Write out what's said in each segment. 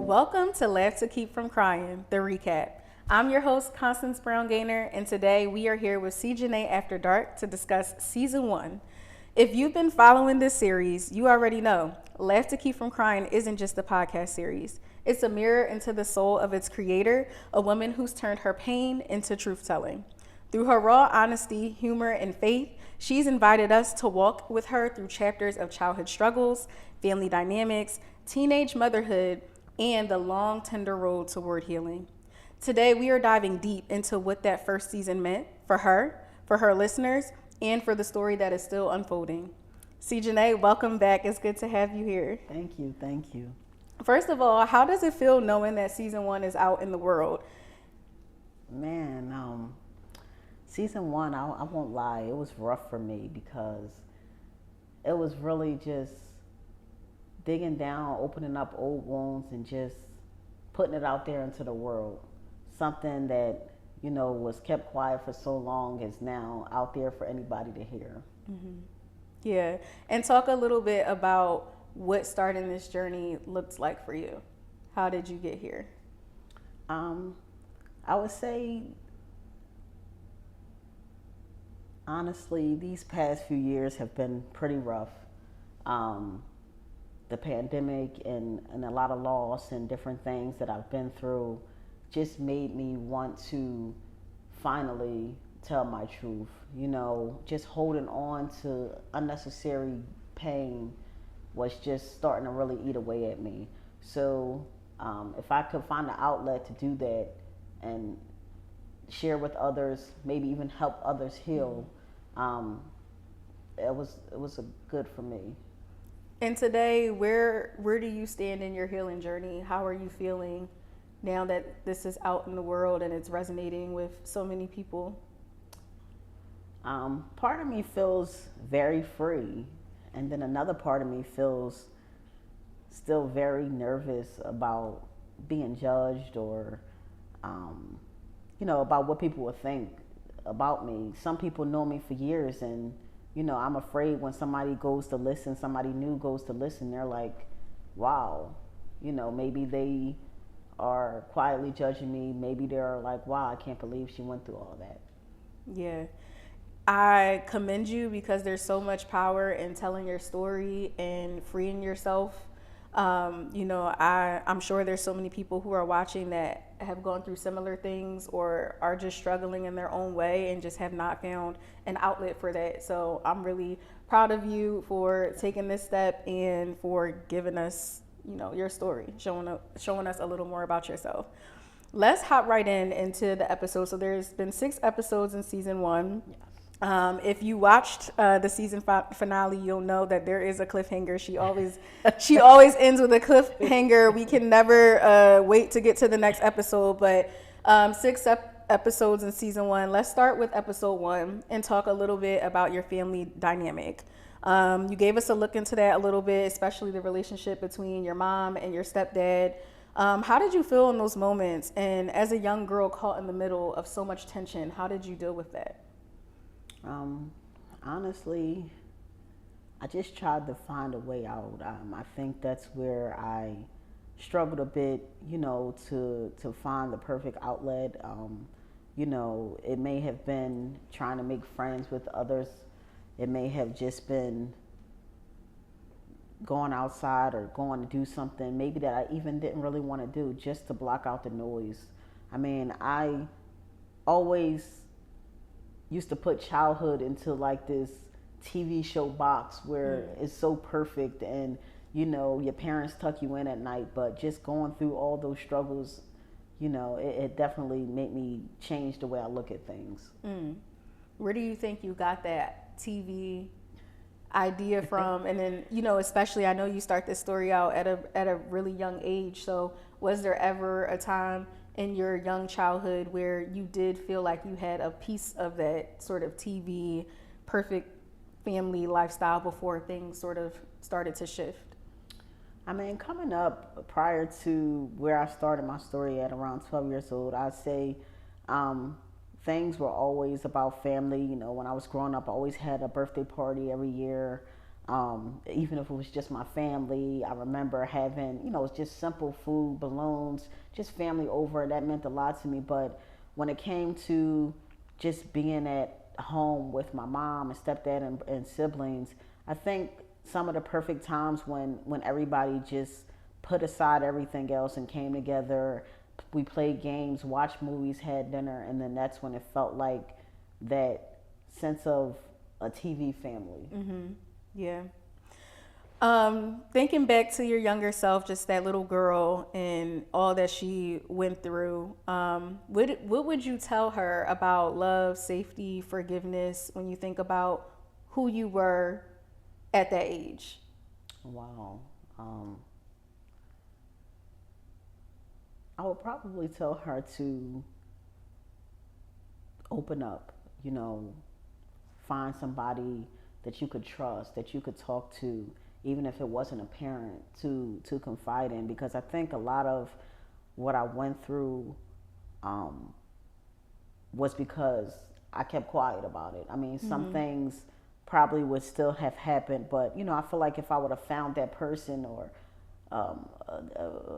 Welcome to Laugh to Keep from Crying, the recap. I'm your host, Constance Brown Gaynor, and today we are here with CJanae After Dark to discuss Season 1. If you've been following this series, you already know Laugh to Keep from Crying isn't just a podcast series. It's a mirror into the soul of its creator, a woman who's turned her pain into truth-telling. Through her raw honesty, humor, and faith, she's invited us to walk with her through chapters of childhood struggles, family dynamics, teenage motherhood, and the long, tender road toward healing. Today, we are diving deep into what that first season meant for her listeners, and for the story that is still unfolding. CJanae, welcome back. It's good to have you here. Thank you. First of all, how does it feel knowing that Season 1 is out in the world? Man, Season 1, I won't lie, it was rough for me because it was really just digging down, opening up old wounds and just putting it out there into the world. Something that, was kept quiet for so long is now out there for anybody to hear. Mm-hmm. Yeah, and talk a little bit about what starting this journey looks like for you. How did you get here? I would say, honestly, these past few years have been pretty rough. The pandemic and a lot of loss and different things that I've been through just made me want to finally tell my truth. Just holding on to unnecessary pain was just starting to really eat away at me. So if I could find an outlet to do that and share with others, maybe even help others heal, it was a good for me. And today, where do you stand in your healing journey? How are you feeling now that this is out in the world and it's resonating with so many people? Part of me feels very free, and then another part of me feels still very nervous about being judged or, about what people will think about me. Some people know me for years, and I'm afraid when somebody goes to listen, somebody new goes to listen, they're like, wow, maybe they are quietly judging me. Maybe they're like, wow, I can't believe she went through all that. Yeah. I commend you because there's so much power in telling your story and freeing yourself. I'm sure there's so many people who are watching that have gone through similar things or are just struggling in their own way and just have not found an outlet for that. So I'm really proud of you for taking this step and for giving us, your story, showing us a little more about yourself. Let's hop right into the episode. So there's been 6 episodes in Season 1. Yes. If you watched the season finale, you'll know that there is a cliffhanger. She always ends with a cliffhanger. We can never wait to get to the next episode. But 6 episodes in Season 1. Let's start with episode 1 and talk a little bit about your family dynamic. You gave us a look into that a little bit, especially the relationship between your mom and your stepdad. How did you feel in those moments? And as a young girl caught in the middle of so much tension, how did you deal with that? Honestly, I just tried to find a way out. I think that's where I struggled a bit, to find the perfect outlet. It may have been trying to make friends with others. It may have just been going outside or going to do something maybe that I even didn't really want to do, just to block out the noise. I always used to put childhood into like this TV show box where it's so perfect and your parents tuck you in at night, but just going through all those struggles, it definitely made me change the way I look at things. Where do you think you got that TV idea from? And then, especially, I know you start this story out at a really young age. So was there ever a time in your young childhood where you did feel like you had a piece of that sort of TV perfect family lifestyle before things sort of started to shift? Coming up prior to where I started my story at around 12 years old, I'd say things were always about family. When I was growing up, I always had a birthday party every year. Even if it was just my family. I remember having, just simple food, balloons, just family over. That meant a lot to me. But when it came to just being at home with my mom and stepdad and siblings, I think some of the perfect times when everybody just put aside everything else and came together. We played games, watched movies, had dinner, and then that's when it felt like that sense of a TV family. Yeah. Thinking back to your younger self, just that little girl and all that she went through, what would you tell her about love, safety, forgiveness when you think about who you were at that age? Wow. I would probably tell her to open up, find somebody that you could trust, that you could talk to, even if it wasn't a parent, to confide in. Because I think a lot of what I went through was because I kept quiet about it. I mean, some things probably would still have happened, but I feel like if I would have found that person or a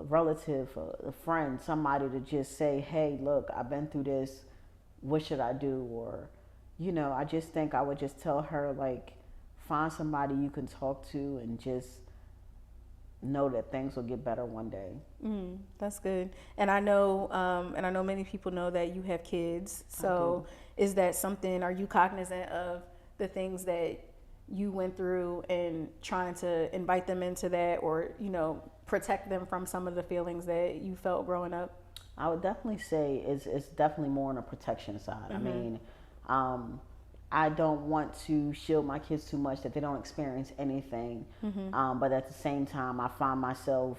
relative, a friend, somebody to just say, hey, look, I've been through this, what should I do? Or, I just think I would just tell her, like, find somebody you can talk to and just know that things will get better one day. That's good. And I know many people know that you have kids. So is that something, are you cognizant of the things that you went through and trying to invite them into that, or, protect them from some of the feelings that you felt growing up? I would definitely say it's definitely more on a protection side. I mean, I don't want to shield my kids too much that they don't experience anything. But at the same time, I find myself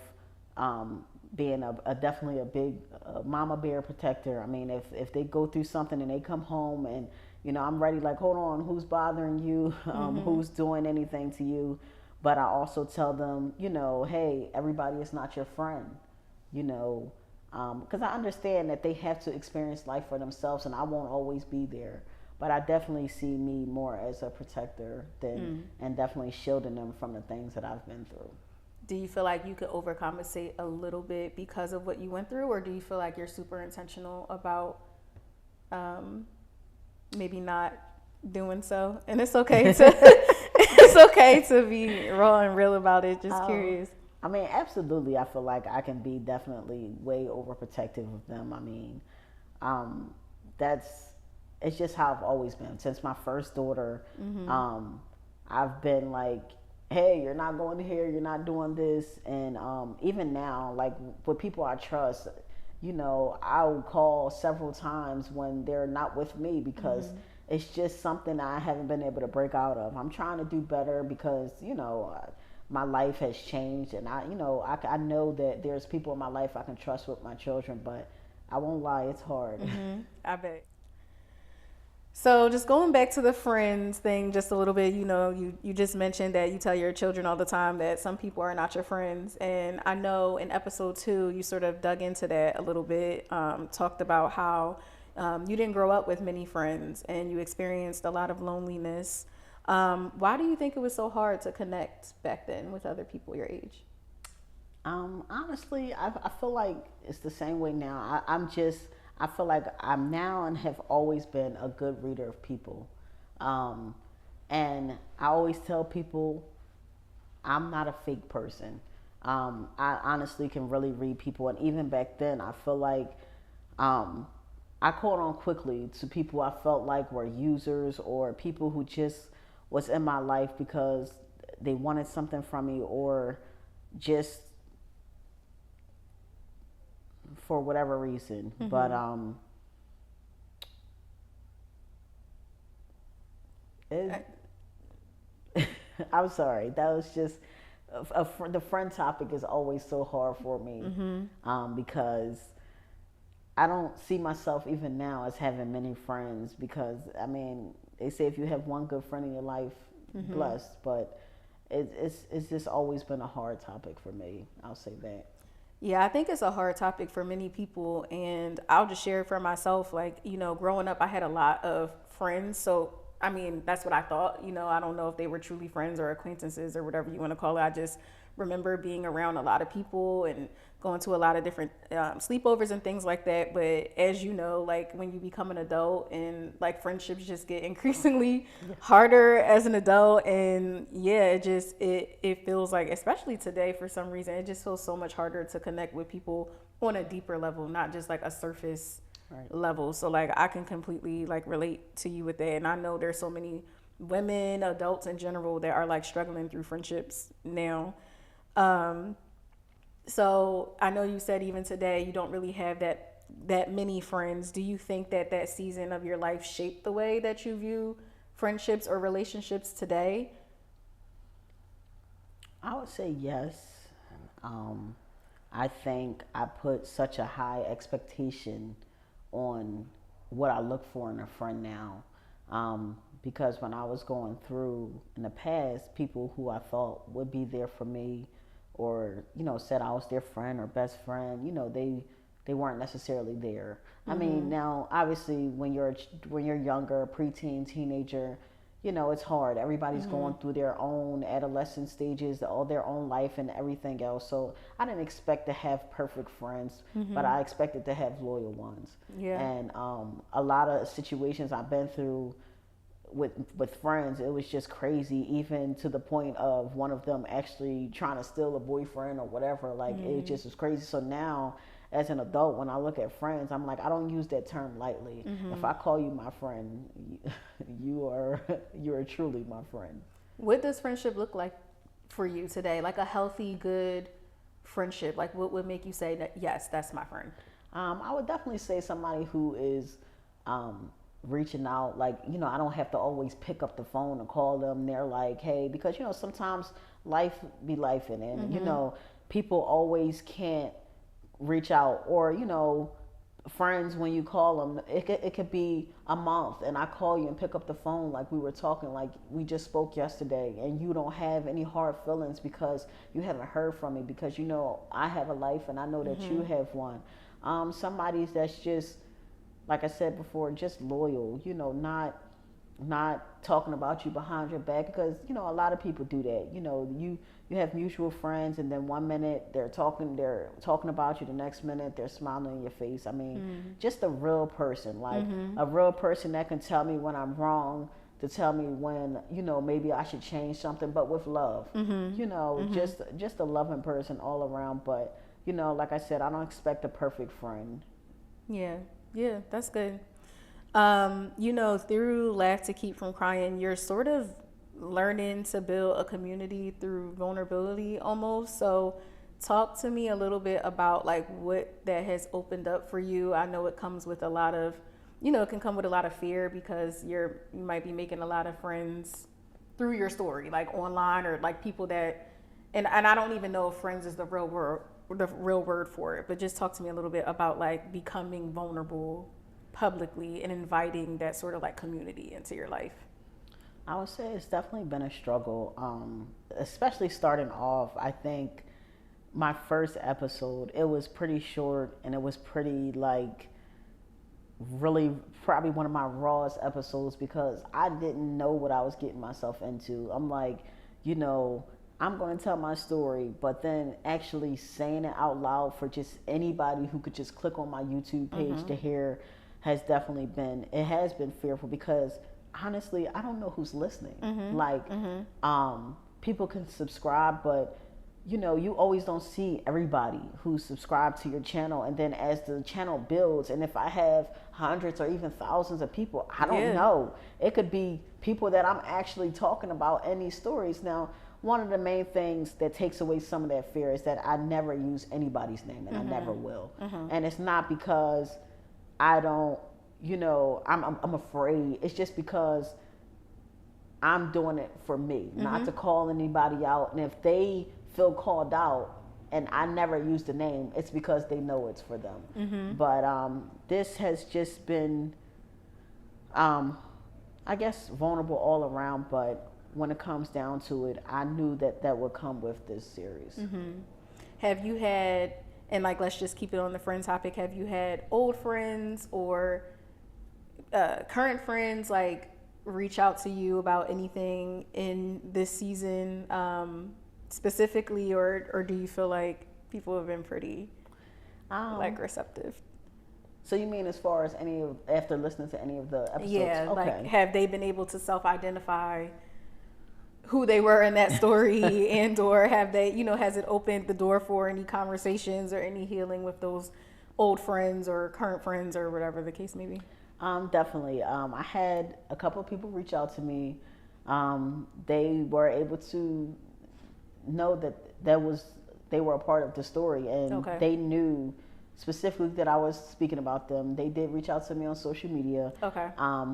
being definitely a big mama bear protector. I mean, if they go through something and they come home and, I'm ready, like, hold on, who's bothering you? Who's doing anything to you? But I also tell them, hey, everybody is not your friend, because I understand that they have to experience life for themselves and I won't always be there. But I definitely see me more as a protector than and definitely shielding them from the things that I've been through. Do you feel like you could overcompensate a little bit because of what you went through, or do you feel like you're super intentional about maybe not doing so? And it's okay to it's okay to be raw and real about it. Just curious. I mean, absolutely. I feel like I can be definitely way overprotective of them. I mean, it's just how I've always been since my first daughter. I've been like, hey, you're not going here, you're not doing this. And even now, like with people I trust, I'll call several times when they're not with me because it's just something I haven't been able to break out of. I'm trying to do better because, my life has changed, and I know that there's people in my life I can trust with my children, but I won't lie, it's hard. I bet. So just going back to the friends thing just a little bit, you just mentioned that you tell your children all the time that some people are not your friends. And I know in episode 2, you sort of dug into that a little bit, talked about how you didn't grow up with many friends and you experienced a lot of loneliness. Why do you think it was so hard to connect back then with other people your age? Honestly, I feel like it's the same way now. I feel like I'm now and have always been a good reader of people. And I always tell people I'm not a fake person. I honestly can really read people. And even back then, I feel like I caught on quickly to people I felt like were users or people who just was in my life because they wanted something from me or just for whatever reason. But I'm sorry, that was just the friend topic is always so hard for me because I don't see myself even now as having many friends because I mean they say if you have one good friend in your life, blessed, but it's just always been a hard topic for me. I'll say that. Yeah, I think it's a hard topic for many people, and I'll just share it for myself. Like, growing up, I had a lot of friends, so I mean, that's what I thought. I don't know if they were truly friends or acquaintances or whatever you want to call it. I just remember being around a lot of people and going to a lot of different sleepovers and things like that. But as you know, like when you become an adult and like friendships just get increasingly harder as an adult. And yeah, it feels like, especially today for some reason, it just feels so much harder to connect with people on a deeper level, not just like a surface level. So like I can completely like relate to you with that. And I know there's so many women, adults in general, that are like struggling through friendships now. So I know you said even today you don't really have that many friends. Do you think that season of your life shaped the way that you view friendships or relationships today? I would say yes. I think I put such a high expectation on what I look for in a friend now. Because when I was going through in the past, people who I thought would be there for me or, said I was their friend or best friend, they weren't necessarily there. I mean, now obviously when you're younger, preteen, teenager, it's hard. Everybody's going through their own adolescent stages, all their own life and everything else. So I didn't expect to have perfect friends, but I expected to have loyal ones. Yeah. And a lot of situations I've been through with friends, it was just crazy, even to the point of one of them actually trying to steal a boyfriend or whatever. Like it just was crazy. So now as an adult, when I look at friends, I'm like, I don't use that term lightly. If I call you my friend, you're truly my friend. What does friendship look like for you today? Like a healthy, good friendship. Like what would make you say that, yes, that's my friend? I would definitely say somebody who is reaching out. Like, I don't have to always pick up the phone and call them. They're like, hey, because, sometimes life be life and people always can't reach out, or friends, when you call them, it could be a month and I call you and pick up the phone like we were talking, like we just spoke yesterday, and you don't have any hard feelings because you haven't heard from me, because I have a life and I know that you have one. Somebody's that's just, like I said before, just loyal, not talking about you behind your back, because a lot of people do that. You have mutual friends, and then one minute they're talking about you, the next minute they're smiling in your face. I mean, just a real person, like a real person that can tell me when I'm wrong, to tell me when maybe I should change something, but with love. Just a loving person all around. But like I said, I don't expect a perfect friend. Yeah, that's good. Through Laugh to Keep from Crying, you're sort of learning to build a community through vulnerability almost. So talk to me a little bit about like what that has opened up for you. I know it comes with a lot of, it can come with a lot of fear, because you might be making a lot of friends through your story, like online, or like people that, and I don't even know if friends is the real word for it, but just talk to me a little bit about like becoming vulnerable publicly and inviting that sort of like community into your life. I would say it's definitely been a struggle, especially starting off. I think my first episode, it was pretty short, and it was pretty like really probably one of my rawest episodes, because I didn't know what I was getting myself into. I'm like, I'm going to tell my story, but then actually saying it out loud for just anybody who could just click on my YouTube page to hear has been fearful, because honestly, I don't know who's listening. People can subscribe, but you always don't see everybody who's subscribed to your channel. And then as the channel builds, and if I have hundreds or even thousands of people, I don't know. It could be people that I'm actually talking about in these stories. Now, one of the main things that takes away some of that fear is that I never use anybody's name, and I never will. And it's not because I don't, I'm afraid. It's just because I'm doing it for me, not to call anybody out. And if they feel called out and I never use the name, it's because they know it's for them. But this has just been, I guess, vulnerable all around. But when it comes down to it, I knew that would come with this series. Have you had, and like let's just keep it on the friend topic, have you had old friends or current friends like reach out to you about anything in this season specifically, or do you feel like people have been pretty like receptive? So you mean as far as after listening to any of the episodes? Yeah, okay. like have they been able to self-identify who they were in that story, and or have they, has it opened the door for any conversations or any healing with those old friends or current friends or whatever the case may be? Definitely. I had a couple of people reach out to me. They were able to know that they were a part of the story, and they knew specifically that I was speaking about them. They did reach out to me on social media. Okay.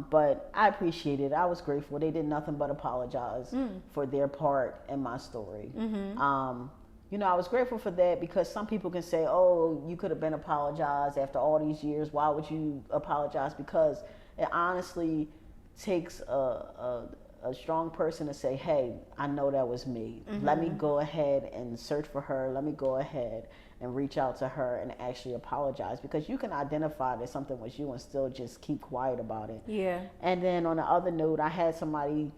But I appreciated it. I was grateful. They did nothing but apologize for their part in my story. I was grateful for that, because some people can say, oh, you could have been apologized after all these years. Why would you apologize? Because it honestly takes a strong person to say, hey, I know that was me. Let me go ahead and search for her. Let me go ahead and reach out to her and actually apologize, because you can identify that something was you and still just keep quiet about it. Yeah. And then on the other note, I had somebody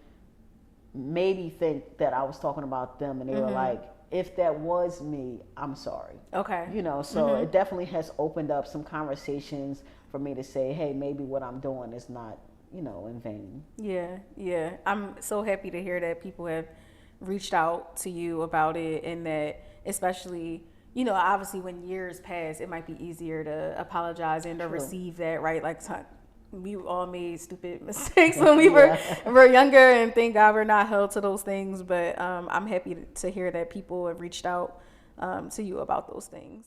maybe think that I was talking about them, and they were like, if that was me, I'm sorry. Okay. So it definitely has opened up some conversations for me to say, hey, maybe what I'm doing is not, in vain. Yeah. I'm so happy to hear that people have reached out to you about it, and that especially, obviously when years pass, it might be easier to apologize and to receive that, right? Like we all made stupid mistakes when we were younger, and thank God we're not held to those things. But I'm happy to hear that people have reached out to you about those things.